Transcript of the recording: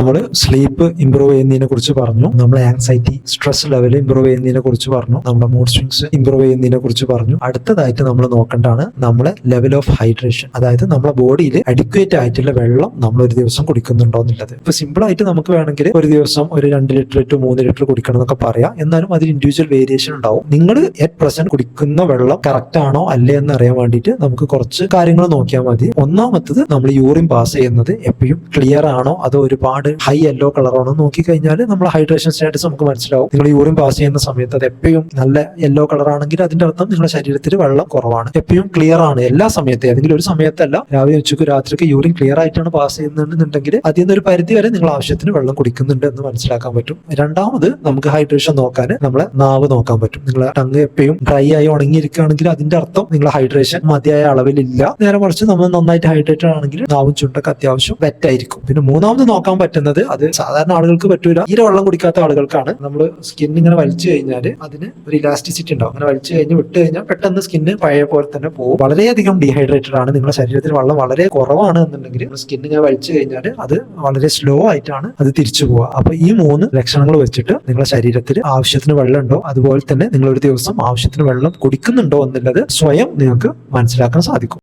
നമ്മൾ sleep improve ചെയ്യുന്നതിനെ കുറിച്ച് പറഞ്ഞു, നമ്മുടെ ആങ്സൈറ്റി സ്ട്രെസ് ലെവൽ ഇംപ്രൂവ് ചെയ്യുന്നതിനെ കുറിച്ച് പറഞ്ഞു, നമ്മുടെ മൂഡ് സ്വിങ്സ് ഇംപ്രൂവ് ചെയ്യുന്നതിനെ കുറിച്ച് പറഞ്ഞു. അടുത്തതായിട്ട് നമ്മൾ നോക്കേണ്ടതാണ് നമ്മളെ ലെവൽ ഓഫ് ഹൈഡ്രേഷൻ, അതായത് നമ്മുടെ ബോഡിയിൽ അഡിക്വേറ്റ് ആയിട്ടുള്ള വെള്ളം നമ്മൾ ഒരു ദിവസം കുടിക്കുന്നുണ്ടോ എന്നുള്ളത്. ഇപ്പൊ സിമ്പിൾ ആയിട്ട് നമുക്ക് വേണമെങ്കിൽ ഒരു ദിവസം ഒരു 2 ലിറ്റർ ടു 3 ലിറ്റർ കുടിക്കണം എന്നൊക്കെ പറയാം. എന്നാലും അതിൽ ഇൻഡിവിജ്വൽ വേരിയേഷൻ ഉണ്ടാവും. നിങ്ങൾ അറ്റ് പ്രസന്റ് കുടിക്കുന്ന വെള്ളം കറക്റ്റ് ആണോ അല്ലേ എന്ന് അറിയാൻ വേണ്ടിയിട്ട് നമുക്ക് കുറച്ച് കാര്യങ്ങൾ നോക്കിയാൽ മതി. ഒന്നാമത്തത്, നമ്മൾ യൂറിൻ പാസ് ചെയ്യുന്നത് എപ്പോഴും ക്ലിയർ ആണോ അതോ ഒരുപാട് ഹൈ യെല്ലോ കളറാണോ നോക്കി കഴിഞ്ഞാൽ നമ്മുടെ ഹൈഡ്രേഷൻ സ്റ്റാറ്റസ് നമുക്ക് മനസ്സിലാവും. നിങ്ങൾ യൂറിൻ പാസ് ചെയ്യുന്ന സമയത്ത് അത് എപ്പോഴും നല്ല യെല്ലോ കളർ ആണെങ്കിൽ അതിന്റെ അർത്ഥം നിങ്ങളുടെ ശരീരത്തിൽ വെള്ളം കുറവാണ്. എപ്പോഴും ക്ലിയർ ആണ് എല്ലാ സമയത്തും, ഏതെങ്കിലും ഒരു സമയത്തല്ല, രാവിലെ ഉച്ചയ്ക്ക് രാത്രിക്ക് യൂറിൻ ക്ലിയർ ആയിട്ടാണ് പാസ് ചെയ്യുന്നുണ്ടെന്നുണ്ടെങ്കിൽ അതിൽ നിന്ന് ഒരു പരിധി വരെ നിങ്ങൾ ആവശ്യത്തിന് വെള്ളം കുടിക്കുന്നുണ്ട് എന്ന് മനസ്സിലാക്കാൻ പറ്റും. രണ്ടാമത്, നമുക്ക് ഹൈഡ്രേഷൻ നോക്കാൻ നമ്മളെ നാവ് നോക്കാൻ പറ്റും. നിങ്ങളെ ടങ് എപ്പോഴും ഡ്രൈ ആയി ഉണങ്ങിയിരിക്കുകയാണെങ്കിൽ അതിന്റെ അർത്ഥം നിങ്ങളെ ഹൈഡ്രേഷൻ മതിയായ അളവിലില്ല. നേരെ മറിച്ച് നമ്മൾ നന്നായിട്ട് ഹൈഡ്രേറ്റഡ് ആണെങ്കിൽ നാവും ചുണ്ടൊക്കെ അത്യാവശ്യം വെറ്റായിരിക്കും. പിന്നെ മൂന്നാമത് നോക്കാൻ പറ്റുന്നത്, അത് സാധാരണ ആളുകൾക്ക് പറ്റൂല, തീരെ വെള്ളം കുടിക്കാത്ത ആളുകൾക്കാണ്. നമ്മൾ സ്കിൻ ഇങ്ങനെ വലിച്ചു കഴിഞ്ഞാൽ അതിന് ഒരു ഇലാസ്റ്റിസിറ്റി ഉണ്ടാവും. അങ്ങനെ വലിച്ചു കഴിഞ്ഞ് വിട്ട് കഴിഞ്ഞാൽ പെട്ടെന്ന് സ്കിന്ന് പഴയ പോലെ തന്നെ പോകും. വളരെയധികം ഡീഹൈഡ്രേറ്റഡ് ആണ്, നിങ്ങളുടെ ശരീരത്തിൽ വെള്ളം വളരെ കുറവാണ് എന്നുണ്ടെങ്കിൽ സ്കിൻ ഇങ്ങനെ വലിച്ചു കഴിഞ്ഞാൽ അത് വളരെ സ്ലോ ആയിട്ടാണ് അത് തിരിച്ചു പോവുക. അപ്പൊ ഈ 3 ലക്ഷണങ്ങൾ വെച്ചിട്ട് നിങ്ങളുടെ ശരീരത്തിൽ ആവശ്യത്തിന് വെള്ളം ഉണ്ടോ, അതുപോലെ തന്നെ നിങ്ങൾ ഒരു ദിവസം ആവശ്യത്തിന് വെള്ളം കുടിക്കുന്നുണ്ടോ എന്നുള്ളത് സ്വയം നിങ്ങൾക്ക് മനസ്സിലാക്കാൻ സാധിക്കും.